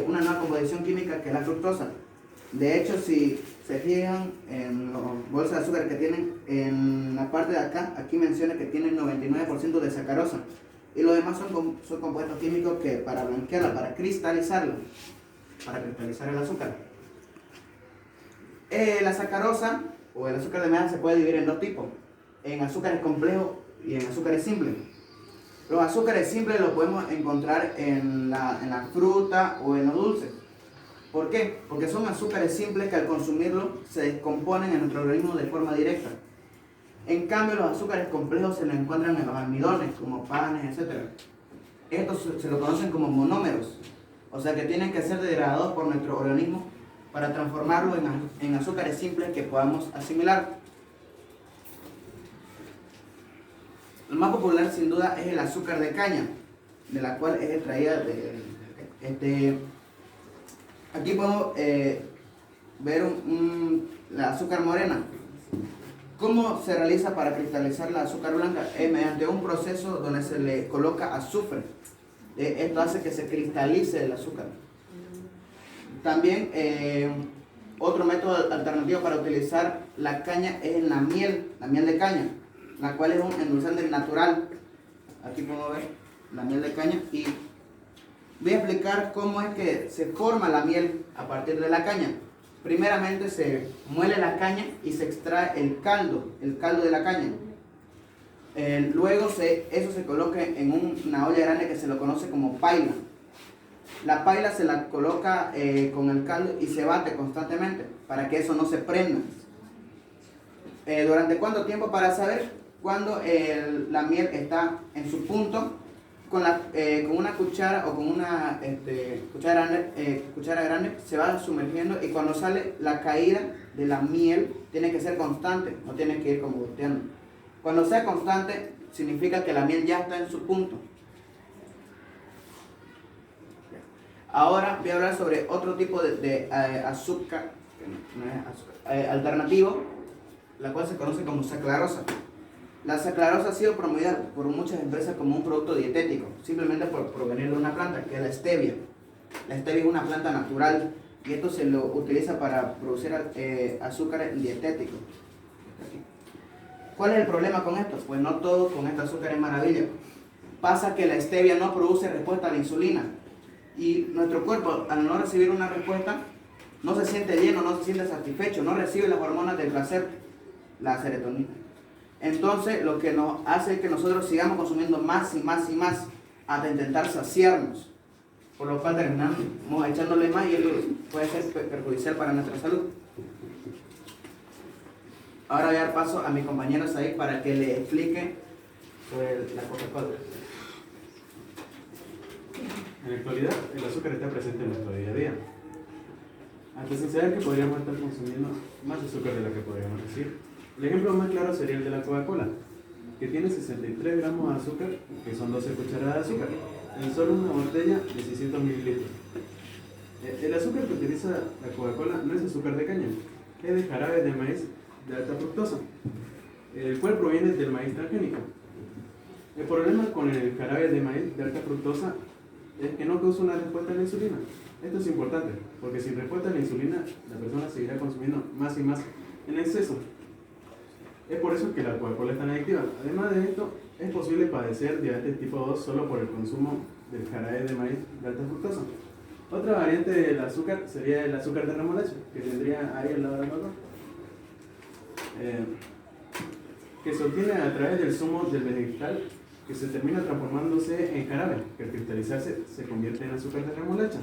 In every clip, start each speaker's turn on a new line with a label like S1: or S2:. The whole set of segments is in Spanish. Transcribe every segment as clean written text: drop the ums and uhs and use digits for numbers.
S1: una nueva composición química que es la fructosa. De hecho, si se fijan en las bolsas de azúcar que tienen en la parte de acá, aquí menciona que tienen 99% de sacarosa. Y los demás son compuestos químicos que para blanquearla, para cristalizar el azúcar. La sacarosa o el azúcar de mesa se puede dividir en dos tipos, en azúcares complejos y en azúcares simples. Los azúcares simples los podemos encontrar en la fruta o en los dulces. ¿Por qué? Porque son azúcares simples que al consumirlos se descomponen en nuestro organismo de forma directa. En cambio, los azúcares complejos se los encuentran en los almidones, como panes, etc. Estos se los conocen como monómeros, o sea que tienen que ser degradados por nuestro organismo para transformarlos en azúcares simples que podamos asimilar. El más popular sin duda es el azúcar de caña, de la cual es extraída aquí podemos ver la azúcar morena. ¿Cómo se realiza para cristalizar la azúcar blanca? Mediante un proceso donde se le coloca azufre. Esto hace que se cristalice el azúcar. También otro método alternativo para utilizar la caña es en la miel de caña, la cual es un endulzante natural. Aquí podemos ver la miel de caña y voy a explicar cómo es que se forma la miel a partir de la caña. Primeramente se muele la caña y se extrae el caldo de la caña. Luego eso se coloca en una olla grande que se lo conoce como paila. La paila se la coloca con el caldo y se bate constantemente para que eso no se prenda. ¿Durante cuánto tiempo? Para saber cuándo la miel está en su punto, con una cuchara o con una cuchara grande se va sumergiendo, y cuando sale la caída de la miel tiene que ser constante, no tiene que ir como goteando. Cuando sea constante significa que la miel ya está en su punto. Ahora voy a hablar sobre otro tipo de azúcar, alternativo, la cual se conoce como sacarosa. La sacarosa ha sido promovida por muchas empresas como un producto dietético, simplemente por provenir de una planta, que es la stevia. La stevia es una planta natural y esto se lo utiliza para producir azúcares dietéticos. ¿Cuál es el problema con esto? Pues no todo con este azúcar es maravilla. Pasa que la stevia no produce respuesta a la insulina y nuestro cuerpo, al no recibir una respuesta, no se siente lleno, no se siente satisfecho, no recibe las hormonas del placer, la serotonina. Entonces lo que nos hace es que nosotros sigamos consumiendo más y más y más hasta intentar saciarnos, por lo cual terminamos echándole más y eso puede ser perjudicial para nuestra salud. Ahora voy a dar paso a mi compañero Said para que le explique sobre la Coca-Cola.
S2: En la actualidad, el azúcar está presente en nuestro día a día. Ante saber que podríamos estar consumiendo más azúcar de la que podríamos recibir. El ejemplo más claro sería el de la Coca-Cola, que tiene 63 gramos de azúcar, que son 12 cucharadas de azúcar, en solo una botella de 600 mililitros. El azúcar que utiliza la Coca-Cola no es azúcar de caña, es de jarabe de maíz de alta fructosa, el cual proviene del maíz transgénico. El problema con el jarabe de maíz de alta fructosa es que no causa una respuesta a la insulina. Esto es importante, porque sin respuesta a la insulina, la persona seguirá consumiendo más y más en exceso. Es por eso que la Coca-Cola es tan adictiva. Además de esto, es posible padecer diabetes tipo 2 solo por el consumo del jarabe de maíz de alta fructosa. Otra variante del azúcar sería el azúcar de remolacha, que tendría ahí al lado del otro, que se obtiene a través del zumo del vegetal, que se termina transformándose en jarabe, que al cristalizarse se convierte en azúcar de remolacha.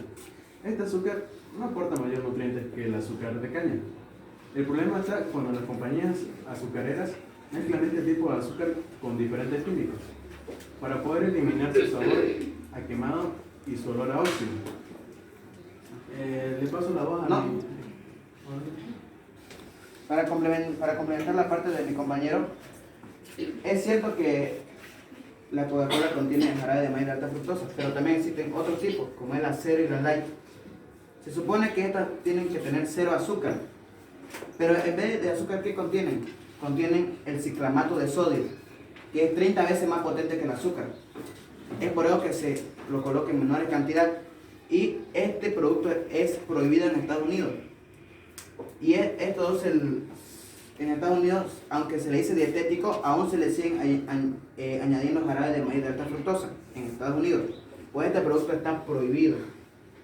S2: Este azúcar no aporta mayor nutrientes que el azúcar de caña. El problema está cuando las compañías azucareras mezclan este tipo de azúcar con diferentes químicos para poder eliminar su sabor a quemado y su olor a óxido. Le paso la voz a mi...
S1: Para complementar la parte de mi compañero, es cierto que la Coca-Cola contiene jarabe de maíz de alta fructosa, pero también existen otros tipos, como es la cero y la light. Se supone que estas tienen que tener cero azúcar, pero en vez de azúcar, ¿qué contienen? Contienen el ciclamato de sodio, que es 30 veces más potente que el azúcar. Es por eso que se lo coloca en menores cantidades. Y este producto es prohibido en Estados Unidos. Y esto es en Estados Unidos, aunque se le dice dietético, aún se le siguen añadiendo jarabes de maíz de alta fructosa en Estados Unidos. Pues este producto está prohibido,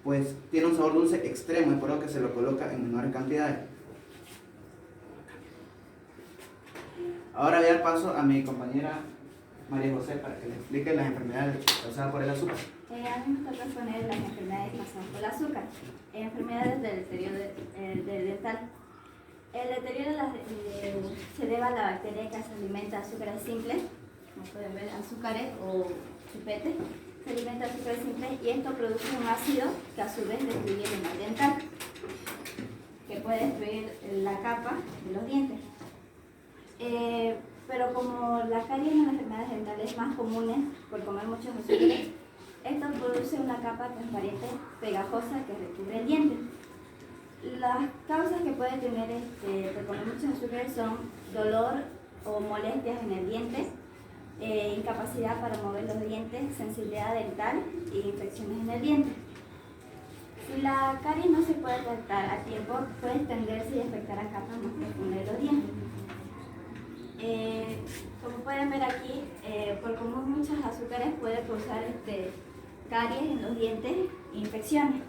S1: pues tiene un sabor dulce extremo y por eso que se lo coloca en menores cantidades. Ahora voy a dar paso a mi compañera María José para que le explique las enfermedades causadas por el azúcar.
S3: A mí me toca exponer las enfermedades causadas por el azúcar. Enfermedades del deterioro del dental. El deterioro se debe a la bacteria que se alimenta de azúcares simples, como pueden ver, azúcares o chupetes. Se alimenta de azúcares simples y esto produce un ácido que a su vez destruye el enmal dental, que puede destruir la capa de los dientes. Pero como la caries es una de las enfermedades dentales más comunes por comer muchos azúcares, esto produce una capa transparente pegajosa que recubre el diente. Las causas que puede tener por comer muchos azúcares son dolor o molestias en el diente, incapacidad para mover los dientes, sensibilidad dental e infecciones en el diente. Si la caries no se puede tratar a tiempo, puede extenderse y afectar a capas más profundas de los dientes. Como pueden ver aquí, por comer muchos azúcares puede causar caries en los dientes e infecciones.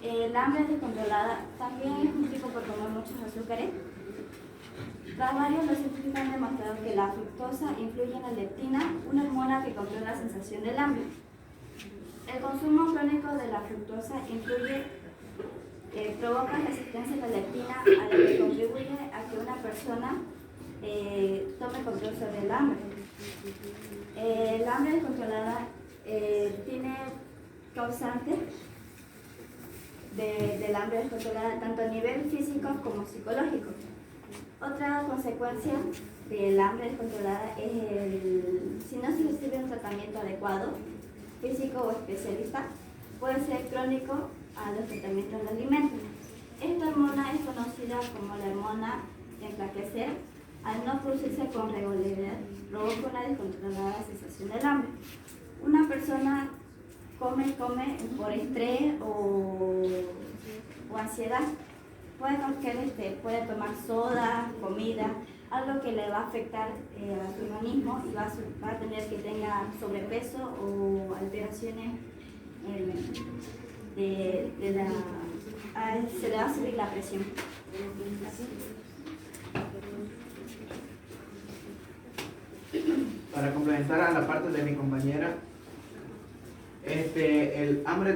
S3: El hambre descontrolada también es un tipo por comer muchos azúcares. Tras varios, los científicos han demostrado que la fructosa influye en la leptina, una hormona que controla la sensación del hambre. El consumo crónico de la fructosa provoca resistencia a la leptina, a lo que contribuye a que una persona tome control sobre el hambre. El hambre descontrolada tiene causantes del hambre descontrolada tanto a nivel físico como psicológico. Otra consecuencia del hambre descontrolada es si no se recibe un tratamiento adecuado, físico o especialista, puede ser crónico a los tratamientos de alimentos. Esta hormona es conocida como la hormona de enflaquecer. Al no producirse con regularidad, provoca una descontrolada sensación del hambre. Una persona come por estrés o ansiedad. Puede tomar soda, comida, algo que le va a afectar a su organismo y va a tener que tenga sobrepeso o alteraciones se le va a subir la presión.
S1: Para complementar a la parte de mi compañera, el hambre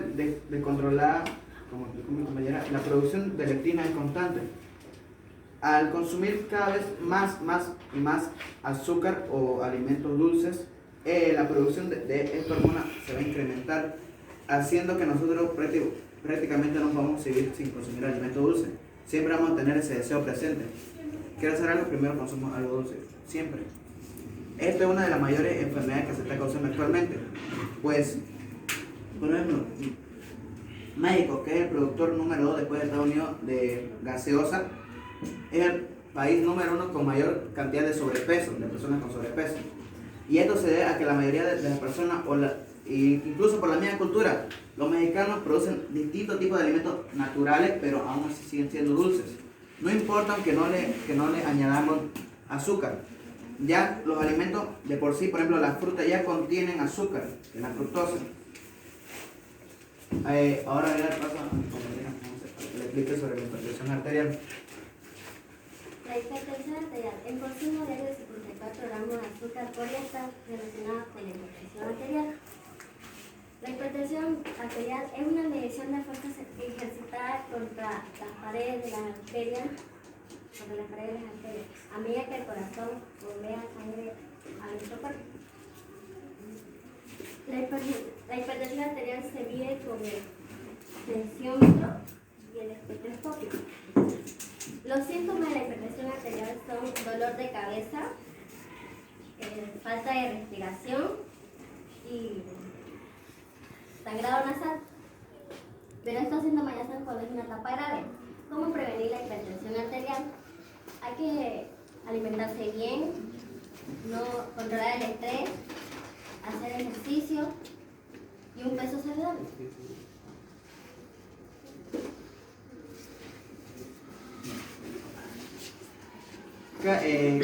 S1: descontrolada, como explicó mi compañera, la producción de leptina es constante. Al consumir cada vez más y más azúcar o alimentos dulces, la producción de esta hormona se va a incrementar, haciendo que nosotros prácticamente no podamos seguir sin consumir alimentos dulces. Siempre vamos a tener ese deseo presente. Quiero hacer algo, primero consumo algo dulce, siempre. Esta es una de las mayores enfermedades que se está causando actualmente. Pues, por ejemplo, México, que es el productor número 2 después de Estados Unidos de gaseosa, es el país número 1 con mayor cantidad de sobrepeso, de personas con sobrepeso. Y esto se debe a que la mayoría de las personas, incluso por la misma cultura, los mexicanos producen distintos tipos de alimentos naturales, pero aún así siguen siendo dulces. No importa que no le añadamos azúcar. Ya los alimentos de por sí, por ejemplo las frutas ya contienen azúcar, que es la fructosa. Ahora voy a dar paso a mi compañera para que le explique sobre la hipertensión arterial.
S4: La hipertensión arterial. El consumo diario de 74 gramos de azúcar podría estar relacionado con la hipertensión arterial. La hipertensión arterial es una medición de fuerzas ejercitada contra las paredes de las arterias, a medida que el corazón bombea sangre a nuestro cuerpo. La hipertensión arterial se mide con el tensiómetro y el estetoscopio. Los síntomas de la hipertensión arterial son dolor de cabeza, falta de respiración y sangrado nasal. Pero estos síntomas ya son cuando es una etapa grave. ¿Cómo prevenir la hipertensión arterial? Hay que alimentarse bien, no controlar el estrés, hacer ejercicio y un peso saludable.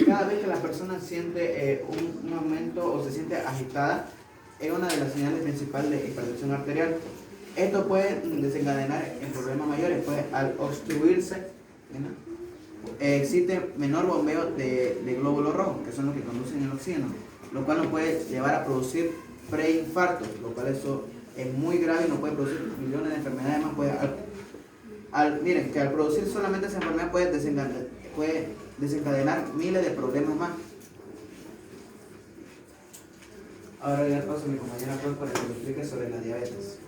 S1: Cada vez que la persona siente un aumento o se siente agitada, es una de las señales principales de hipertensión arterial. Esto puede desencadenar en problemas mayores, pues al obstruirse, existe menor bombeo de glóbulos rojos, que son los que conducen el oxígeno, lo cual nos puede llevar a producir preinfarto, lo cual eso es muy grave y nos puede producir millones de enfermedades más. Miren, que al producir solamente esa enfermedad puede desencadenar miles de problemas más. Ahora le paso a mi compañera Flor para que lo explique sobre la diabetes.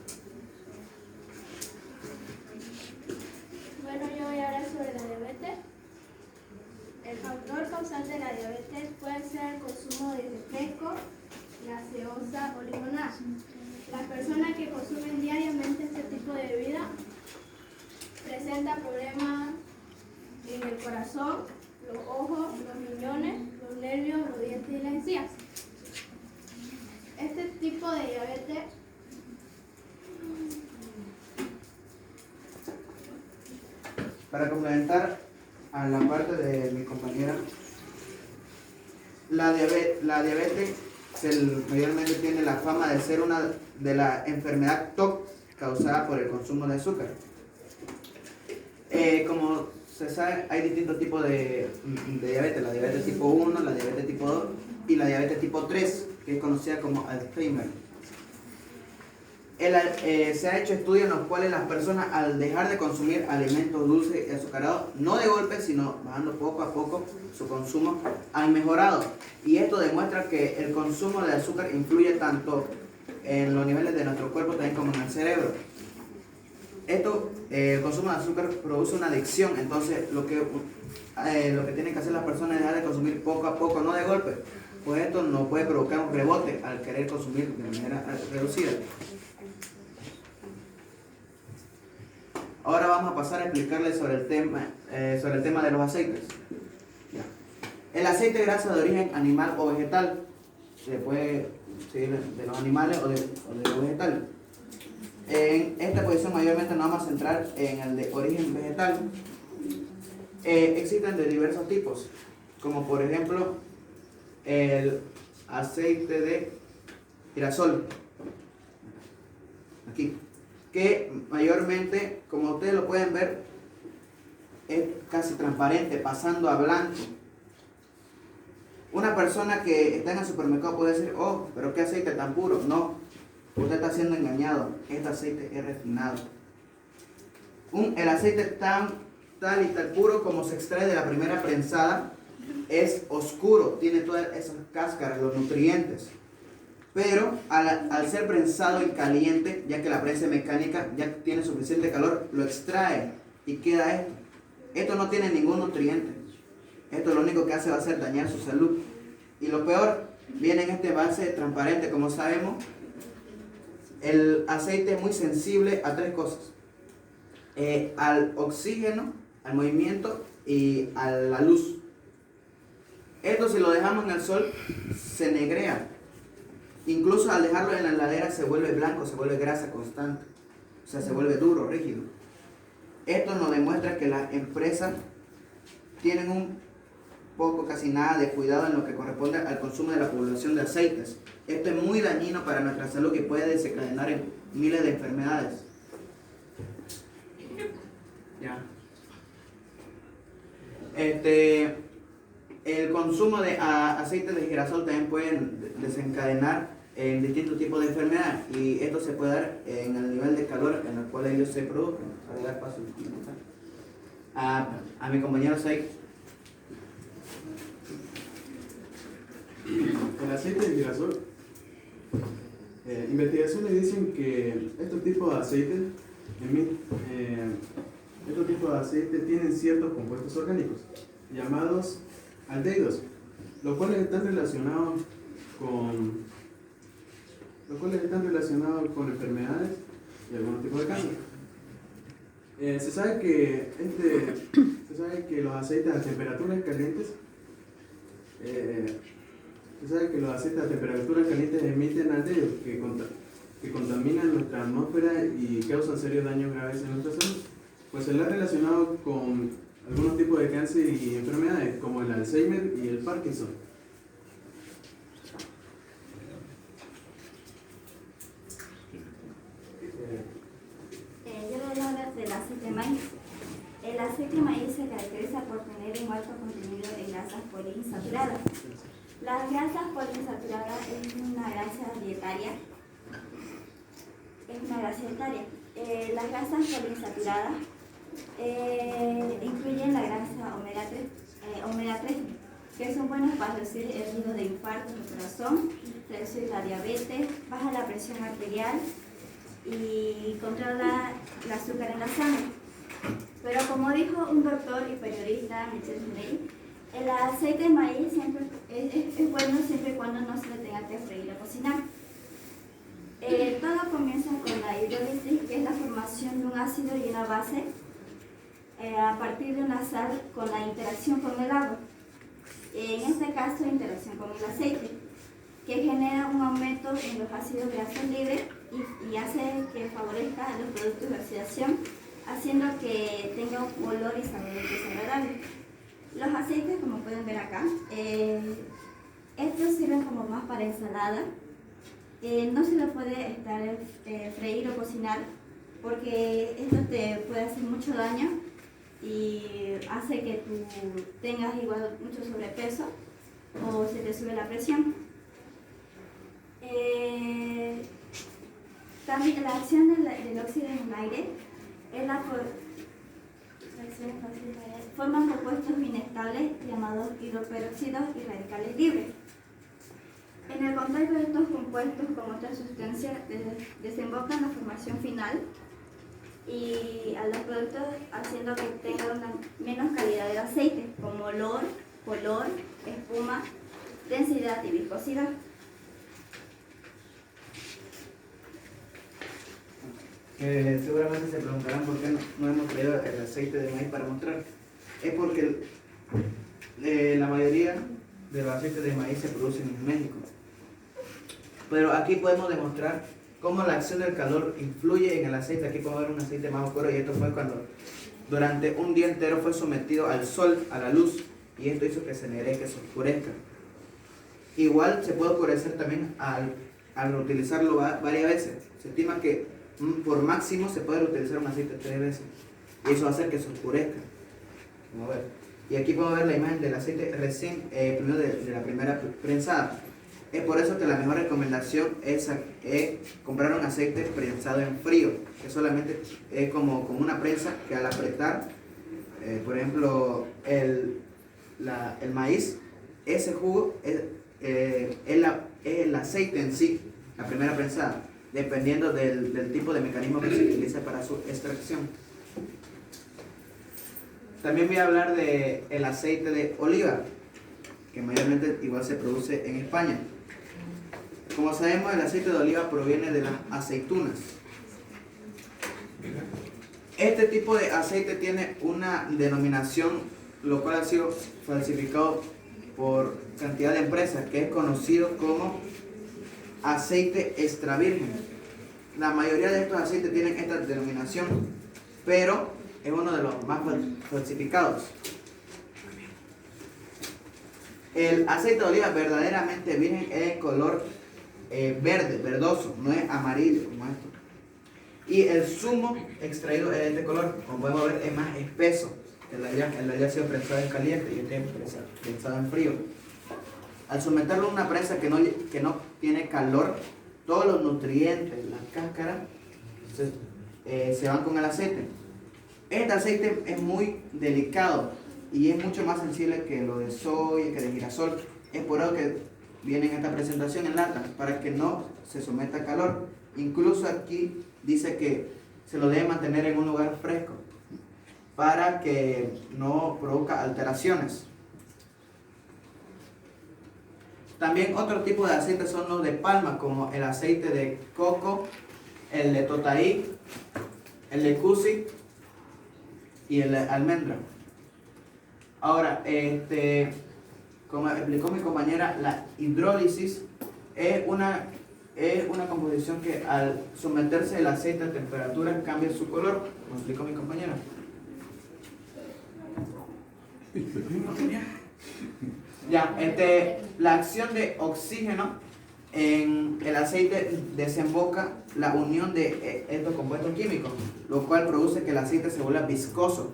S5: Bueno, yo voy a hablar sobre la diabetes. El factor causal de la diabetes puede ser el consumo de refresco, gaseosa o limonada. Las personas que consumen diariamente este tipo de bebida presentan problemas en el corazón, los ojos, los riñones, los nervios, los dientes y las encías. Este tipo de diabetes
S1: Para complementar a la parte de mi compañera, la diabetes mayormente tiene la fama de ser una de la enfermedad top causada por el consumo de azúcar. Como se sabe, hay distintos tipos de diabetes: la diabetes tipo 1, la diabetes tipo 2 y la diabetes tipo 3, que es conocida como Alzheimer. Se ha hecho estudios en los cuales las personas, al dejar de consumir alimentos dulces y azucarados, no de golpe, sino bajando poco a poco su consumo, han mejorado. Y esto demuestra que el consumo de azúcar influye tanto en los niveles de nuestro cuerpo también como en el cerebro. El consumo de azúcar produce una adicción, entonces lo que tienen que hacer las personas es dejar de consumir poco a poco, no de golpe, pues esto nos puede provocar un rebote al querer consumir de manera reducida. Ahora vamos a pasar a explicarles sobre el tema de los aceites. Ya. El aceite es grasa de origen animal o vegetal. Se puede seguir de los animales o de los vegetales. En esta posición mayormente nos vamos a centrar en el de origen vegetal. Existen de diversos tipos, como por ejemplo el aceite de girasol. Aquí. Que mayormente, como ustedes lo pueden ver, es casi transparente, pasando a blanco. Una persona que está en el supermercado puede decir: oh, pero qué aceite tan puro. No, usted está siendo engañado. Este aceite es refinado. El aceite tal y tal puro como se extrae de la primera prensada es oscuro, tiene todas esas cáscaras, los nutrientes. Pero al ser prensado y caliente, ya que la prensa mecánica ya tiene suficiente calor, lo extrae y queda esto. Esto no tiene ningún nutriente. Esto lo único que hace va a ser dañar su salud. Y lo peor, viene en este envase transparente. Como sabemos, el aceite es muy sensible a tres cosas: al oxígeno, al movimiento y a la luz. Esto, si lo dejamos en el sol, se negrea. Incluso al dejarlo en la heladera se vuelve blanco, se vuelve grasa constante. O sea, se vuelve duro, rígido. Esto nos demuestra que las empresas tienen un poco, casi nada de cuidado en lo que corresponde al consumo de la población de aceites. Esto es muy dañino para nuestra salud y puede desencadenar en miles de enfermedades. Ya. El consumo de aceite de girasol también puede desencadenar en distintos tipos de enfermedades, y esto se puede dar en el nivel de calor en el cual ellos se producen. Voy a dar paso a mi compañero Saik.
S2: El aceite de girasol. Investigaciones dicen que estos tipos de aceite tienen ciertos compuestos orgánicos llamados aldehídos, los cuales están relacionados con enfermedades y algunos tipos de cáncer. Se sabe que los aceites a temperaturas calientes emiten aldehídos que contaminan nuestra atmósfera y causan serios daños graves en nuestra salud. Pues se la ha relacionado con algunos tipos de cáncer y enfermedades como el Alzheimer y el Parkinson.
S3: Yo voy a hablar del aceite de maíz. El aceite de maíz se caracteriza por tener un alto contenido de grasas poliinsaturadas. Las grasas poliinsaturadas es una grasa dietaria. Las grasas poliinsaturadas incluyen la grasa omega 3, que son buenos para reducir el riesgo de infarto del corazón, reducir la diabetes, baja la presión arterial y controla el azúcar en la sangre. Pero como dijo un doctor y periodista, Michel Ney, el aceite de maíz siempre es bueno siempre y cuando no se le tenga que freír o cocinar. Todo comienza con la hidrólisis, que es la formación de un ácido y una base a partir de una sal con la interacción con el agua. En este caso, interacción con el aceite, que genera un aumento en los ácidos grasos libres y hace que favorezca a los productos de oxidación, haciendo que tenga un olor y sabor desagradable. Los aceites, como pueden ver acá, estos sirven como más para ensalada. No se lo puede freír o cocinar porque esto te puede hacer mucho daño y hace que tú tengas igual mucho sobrepeso o se te sube la presión. También la acción del óxido en el aire es forman compuestos inestables llamados hidroperóxidos y radicales libres. En el contacto de estos compuestos con otras sustancias desembocan la formación final y a los productos haciendo que tengan una menos calidad de aceite, como olor, color, espuma, densidad y viscosidad.
S1: Seguramente se preguntarán por qué no hemos traído el aceite de maíz para mostrar. Es porque la mayoría de los aceites de maíz se producen en México. Pero aquí podemos demostrar cómo la acción del calor influye en el aceite. Aquí podemos ver un aceite más oscuro y esto fue cuando durante un día entero fue sometido al sol, a la luz, y esto hizo que se negre, que se oscurezca. Igual se puede oscurecer también al utilizarlo varias veces. Se estima que por máximo se puede utilizar un aceite 3 veces y eso va a hacer que se oscurezca. Vamos a ver. Y aquí podemos ver la imagen del aceite recién, primero de la primera prensada. Es por eso que la mejor recomendación es comprar un aceite prensado en frío, que solamente es como una prensa que al apretar, por ejemplo, el maíz, ese jugo es el aceite en sí, la primera prensada, dependiendo del tipo de mecanismo que se utiliza para su extracción. También voy a hablar del aceite de oliva, que mayormente igual se produce en España. Como sabemos, el aceite de oliva proviene de las aceitunas. Este tipo de aceite tiene una denominación, lo cual ha sido falsificado por cantidad de empresas, que es conocido como aceite extra virgen. La mayoría de estos aceites tienen esta denominación, pero es uno de los más falsificados. El aceite de oliva verdaderamente virgen es de color verde, verdoso, no es amarillo como esto. Y el zumo extraído es de este color, como podemos ver, es más espeso. El haya sido prensado en caliente y este prensado en frío. Al someterlo a una prensa que no tiene calor, todos los nutrientes, las cáscaras, se van con el aceite. Este aceite es muy delicado y es mucho más sensible que lo de soya, que de girasol. Es por eso que viene en esta presentación en lata, para que no se someta a calor. Incluso aquí dice que se lo debe mantener en un lugar fresco para que no provoque alteraciones. También otro tipo de aceites son los de palma, como el aceite de coco, el de totaí, el de cusi y el de almendra. Ahora, como explicó mi compañera, la hidrólisis es una es una composición que al someterse el aceite a temperatura cambia su color, como explicó mi compañera. Ya, la acción de oxígeno en el aceite desemboca la unión de estos compuestos químicos, lo cual produce que el aceite se vuelva viscoso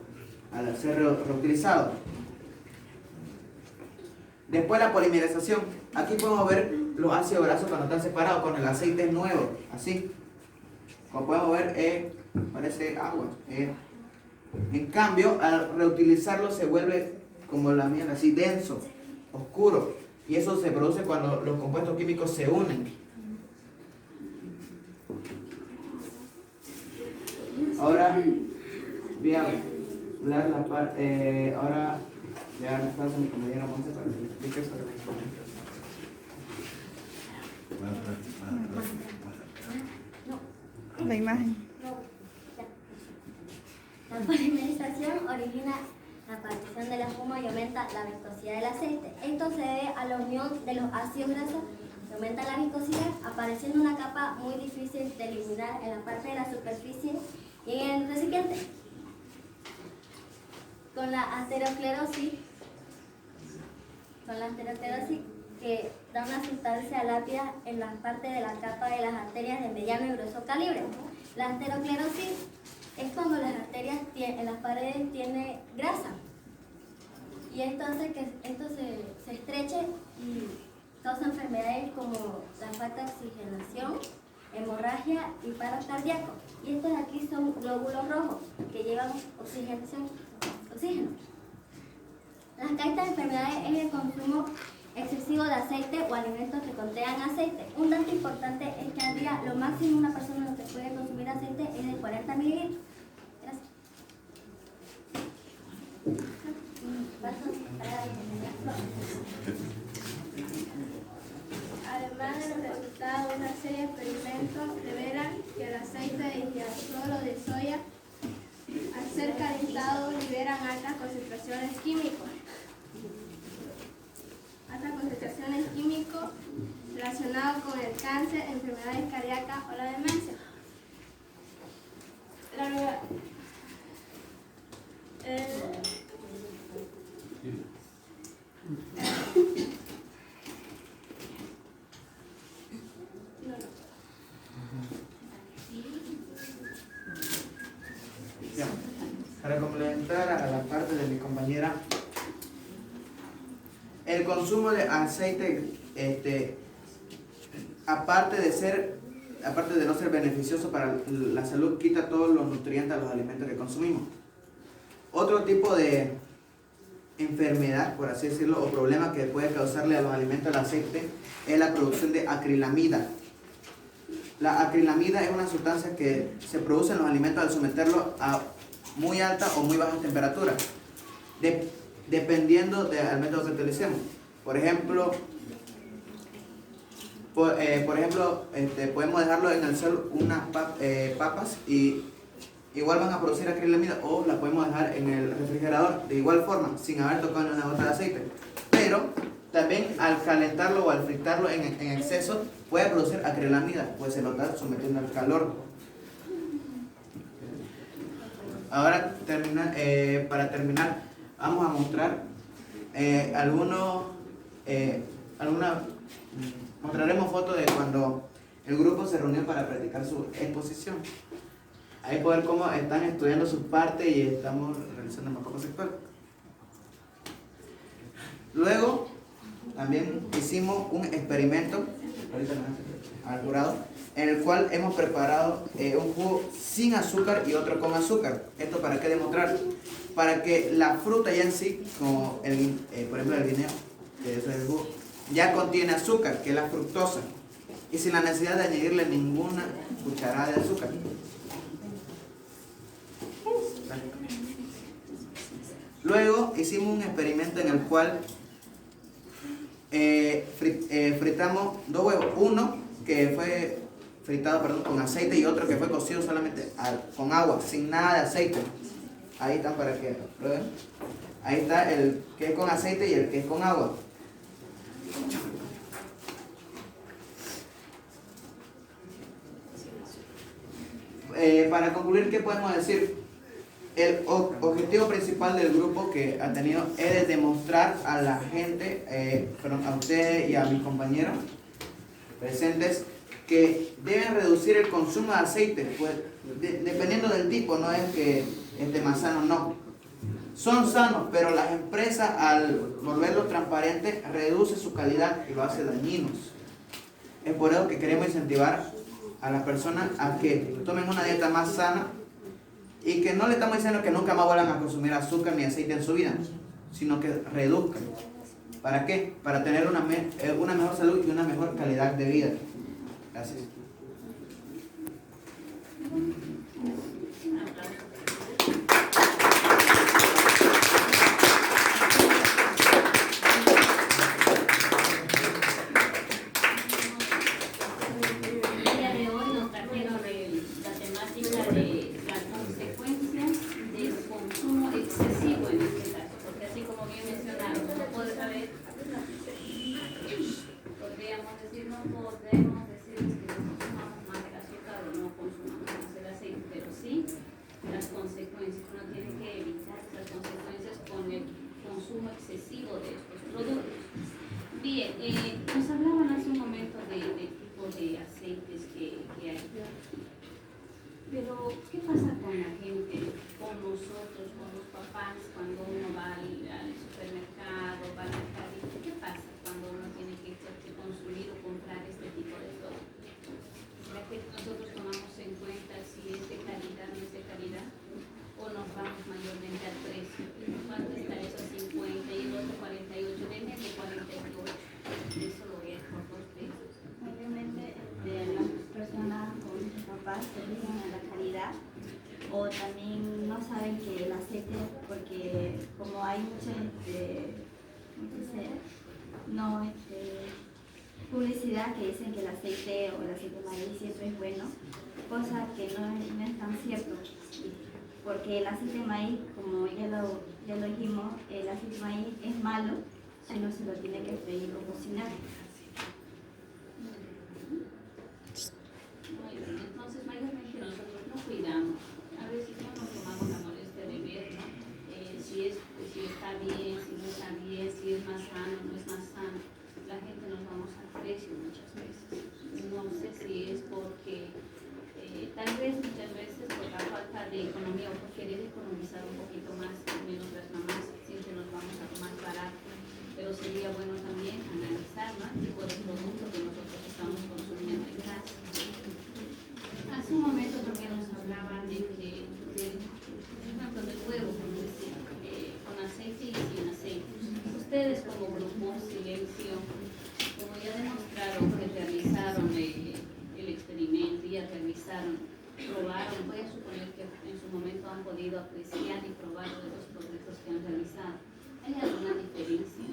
S1: al ser reutilizado. Después la polimerización. Aquí podemos ver los ácidos grasos cuando están separados con el aceite nuevo, así. Como podemos ver, parece agua. En cambio, al reutilizarlo se vuelve como la miel, así denso, oscuro. Y eso se produce cuando los compuestos químicos se unen. Ahora voy a hablar la parte. Ahora voy a dar paso a mi compañera Monse para que explique sobre la información.
S6: La imagen.
S4: La polimerización origina la aparición de la espuma y aumenta la viscosidad del aceite. Esto se debe a la unión de los ácidos grasos que aumenta la viscosidad, apareciendo una capa muy difícil de eliminar en la parte de la superficie y en el recipiente. Con la aterosclerosis, que da una sustancia lápida en la parte de la capa de las arterias de mediano y grueso calibre. La aterosclerosis es cuando las arterias en las paredes tiene grasa y esto hace que esto se estreche y causa enfermedades como la falta de oxigenación, hemorragia y paro cardíaco. Y estos de aquí son glóbulos rojos que llevan oxígeno. Las causas de enfermedades es el consumo excesivo de aceite o alimentos que contengan aceite. Un dato importante es que al día lo máximo una persona lo que puede consumir aceite es de 40 mililitros. Gracias.
S5: Además de los resultados de una serie de experimentos, revelan que el aceite de girasol o de soya, al ser calentado, liberan altas concentraciones químicas. Relacionadas con el cáncer, enfermedades cardíacas o la demencia.
S1: Ya. Para complementar a la parte de mi compañera, el consumo de aceite, aparte de no ser beneficioso para la salud, quita todos los nutrientes a los alimentos que consumimos. Otro tipo de enfermedad, por así decirlo, o problema que puede causarle a los alimentos el aceite es la producción de acrilamida. La acrilamida es una sustancia que se produce en los alimentos al someterlos a muy alta o muy baja temperatura, dependiendo del método que utilicemos. Por ejemplo, podemos dejarlo en el sol unas papas y igual van a producir acrilamida, o la podemos dejar en el refrigerador de igual forma, sin haber tocado ni una gota de aceite. Pero también al calentarlo o al fritarlo en exceso puede producir acrilamida, pues se lo está sometiendo al calor. Ahora para terminar, vamos a mostrar mostraremos fotos de cuando el grupo se reunió para practicar su exposición. Ahí pueden ver cómo están estudiando sus partes y estamos realizando el mapa conceptual. Luego, también hicimos un experimento al jurado, en el cual hemos preparado un jugo sin azúcar y otro con azúcar. ¿Esto para qué demostrar? Para que la fruta ya en sí, como por ejemplo el guineo, que eso es el jugo, ya contiene azúcar, que es la fructosa, y sin la necesidad de añadirle ninguna cucharada de azúcar. Luego hicimos un experimento en el cual fritamos dos huevos, uno que fue fritado con aceite y otro que fue cocido solamente con agua, sin nada de aceite. Ahí están para que lo vean. Ahí está el que es con aceite y el que es con agua. para concluir, ¿qué podemos decir? El objetivo principal del grupo que ha tenido es de demostrar a la gente, a ustedes y a mis compañeros presentes, que deben reducir el consumo de aceite, pues, dependiendo del tipo, no es que esté más sano, no. Son sanos, pero las empresas al volverlos transparentes reduce su calidad y lo hace dañinos. Es por eso que queremos incentivar a las personas a que tomen una dieta más sana y que no le estamos diciendo que nunca más vuelvan a consumir azúcar ni aceite en su vida, sino que reduzcan. ¿Para qué? Para tener una mejor salud y una mejor calidad de vida. Gracias.
S7: El día de hoy nos trajeron la temática de las consecuencias del consumo excesivo en este caso, porque así como bien mencionaron, no puede saber, podríamos decir que no consumamos más el azúcar o no consumamos más el aceite, pero sí las consecuencias. Uno tiene que evitar esas consecuencias con el consumo excesivo de estos productos. Bien, nos hablaban hace un momento de tipos de aceites que hay. Pero, ¿qué pasa con la gente, con nosotros, con los papás, cuando uno va al supermercado, va al mercadito? ¿Qué pasa cuando uno tiene que consumir o comprar este tipo de productos? ¿Será que nosotros tomamos en cuenta si es de calidad o no es de calidad? ¿O nos vamos mayormente al precio? ¿Cuánto está eso? 50 y el otro 48, denme de 48. Eso lo voy a por 2 pesos.
S3: Obviamente las personas con sus papás se fijan en la calidad o también no saben que el aceite, porque como hay mucha publicidad que dicen que el aceite o el aceite de maíz siempre es bueno, cosa que no es tan cierto, porque el aceite de maíz, como ya lo dijimos, el aceite de maíz es malo si no se lo tiene que freír o cocinar.
S7: Muy bien, entonces mayormente nosotros nos cuidamos. A veces no nos tomamos la molestia de ver, ¿no? Si está bien, si no está bien, si es más sano, no es más sano. La gente nos vamos al precio muchas veces. No sé si es porque, tal vez muchas veces por la falta de economía o por querer economizar un poquito más, menos las mamás siempre nos vamos a lo más barato. Pero sería bueno también analizar, ¿no?, el tipo de producto que nosotros estamos consumiendo en casa. Hace un momento también nos hablaban del huevo, como decía, con aceite y sin aceite. Ustedes como grupo Silencio, como ya demostraron que realizaron el experimento y ya probaron, voy a suponer que en su momento han podido apreciar y probar de los productos que han realizado. ¿Hay alguna diferencia?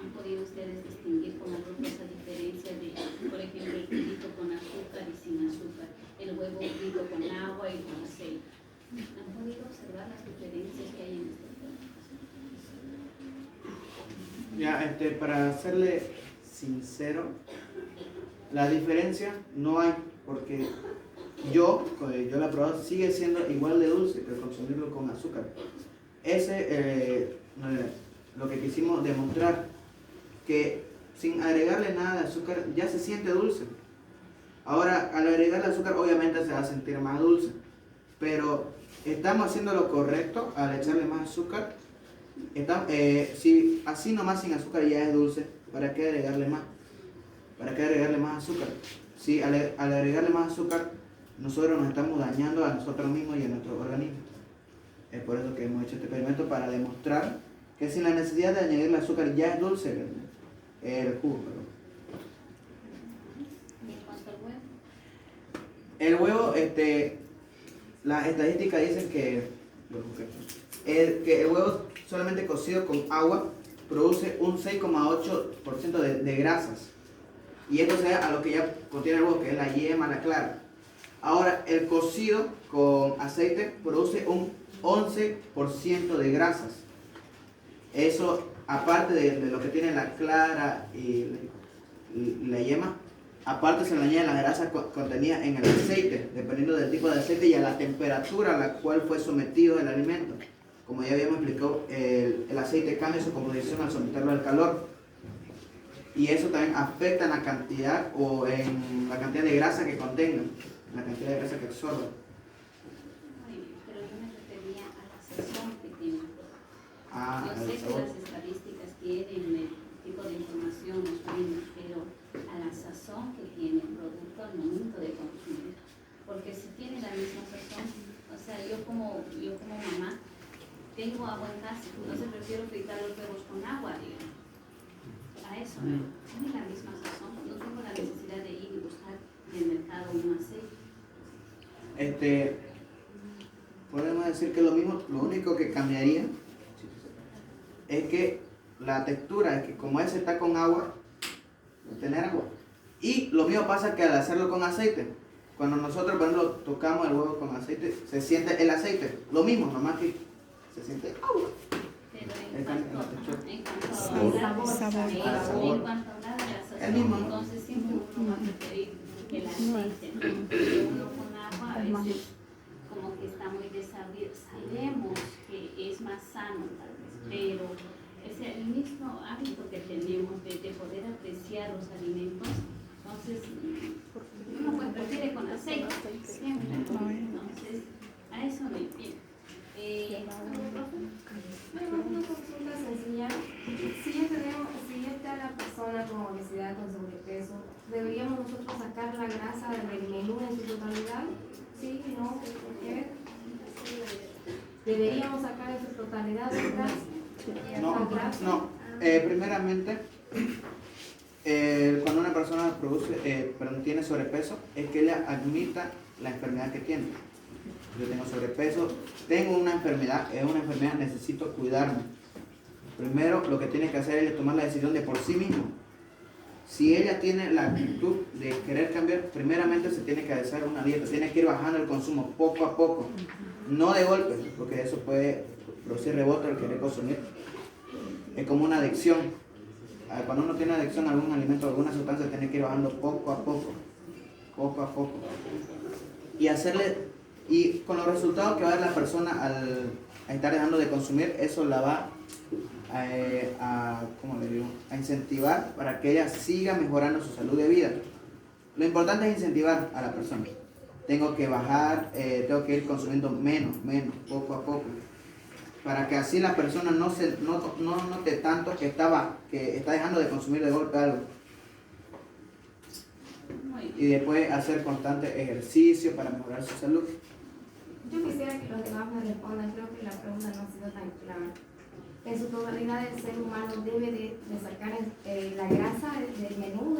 S7: ¿Han podido ustedes distinguir con el grupo esa diferencia de, por ejemplo, el frito con azúcar y sin azúcar, el huevo frito con agua y con aceite? ¿Han podido observar las diferencias que hay en estos productos?
S1: Ya, para serle sincero, la diferencia no hay, porque yo la he probado, sigue siendo igual de dulce que consumirlo con azúcar. Lo que quisimos demostrar, que sin agregarle nada de azúcar ya se siente dulce. Ahora, al agregarle azúcar obviamente se va a sentir más dulce, pero estamos haciendo lo correcto al echarle más azúcar. Si así nomás sin azúcar ya es dulce, ¿para qué agregarle más? ¿Para qué agregarle más azúcar? Si al agregarle más azúcar nosotros nos estamos dañando a nosotros mismos y a nuestro organismo. Es por eso que hemos hecho este experimento, para demostrar que sin la necesidad de añadirle azúcar ya es dulce el jugo.
S7: ¿Y en cuanto al huevo?
S1: El huevo, las estadísticas dicen que el huevo solamente cocido con agua produce un 6,8% de grasas. Y esto se da a lo que ya contiene el huevo, que es la yema, la clara. Ahora, el cocido con aceite produce un 11% de grasas. Eso, aparte de lo que tiene la clara y la yema, Aparte se le añade la grasa contenida en el aceite, dependiendo del tipo de aceite y a la temperatura a la cual fue sometido el alimento. Como ya habíamos explicado, el aceite cambia su composición al someterlo al calor. Y eso también afecta en la cantidad o en la cantidad de grasa que contenga, la cantidad de grasa que absorba.
S7: Pero yo me refería a la sazón que tiene el producto.
S1: Ah,
S7: Yo sé
S1: el
S7: que
S1: sabor.
S7: las estadísticas tienen el tipo de información, nos brindan, pero a la sazón que tiene el producto al momento de consumir. Porque si tiene la misma sazón, o sea, yo como mamá, tengo agua en casa, entonces prefiero fritar los huevos con agua, digamos. A eso, tiene la misma sazón, no tengo la necesidad de ir y buscar en el mercado un aceite.
S1: Podemos decir que lo mismo, lo único que cambiaría es que la textura, es que como ese está con agua, va a tener agua. Y lo mismo pasa que al hacerlo con aceite, cuando nosotros, por ejemplo, tocamos el huevo con aceite, se siente el aceite, lo mismo, nomás que se siente agua.
S7: Pero
S1: El
S7: en
S1: cambio
S7: cuanto,
S1: en la textura.
S7: en cuanto a
S6: Sabor,
S7: hablar de
S6: sabor.
S7: eso, en cuanto a hablar de la
S1: El
S7: sazón,
S1: mismo.
S7: entonces siempre uno va a preferir el aceite, ¿no? Porque uno con agua a veces como que está muy desabrido. Sabemos que es más sano tal vez, pero es el mismo hábito que tenemos de poder apreciar los alimentos, entonces uno pues prefiere con aceite siempre, ¿no? Entonces a eso me entiendo.
S8: Bueno, una consulta sencilla. Si está la persona con obesidad, con sobrepeso, ¿deberíamos nosotros sacar la grasa del menú en su totalidad? ¿Sí? ¿No? ¿Por qué? ¿Deberíamos sacar en su totalidad la grasa?
S1: No. Primeramente, cuando una persona tiene sobrepeso, es que ella admita la enfermedad que tiene. Yo tengo sobrepeso, tengo una enfermedad, necesito cuidarme. Primero, lo que tiene que hacer es tomar la decisión de por sí mismo. Si ella tiene la actitud de querer cambiar, primeramente se tiene que hacer una dieta, tiene que ir bajando el consumo poco a poco, no de golpe, porque eso puede producir rebote al querer consumir. Es como una adicción. Cuando uno tiene adicción a algún alimento o alguna sustancia, tiene que ir bajando poco a poco. Y con los resultados que va a dar la persona al estar dejando de consumir, eso la va a incentivar para que ella siga mejorando su salud de vida. Lo importante es incentivar a la persona. Tengo que bajar, tengo que ir consumiendo menos, poco a poco, para que así la persona no note tanto que está dejando de consumir de golpe algo. Y después hacer constante ejercicio para mejorar su salud.
S8: Yo quisiera que los demás me respondan, creo que la pregunta no ha sido tan clara. En su totalidad el ser humano debe de sacar la grasa del menú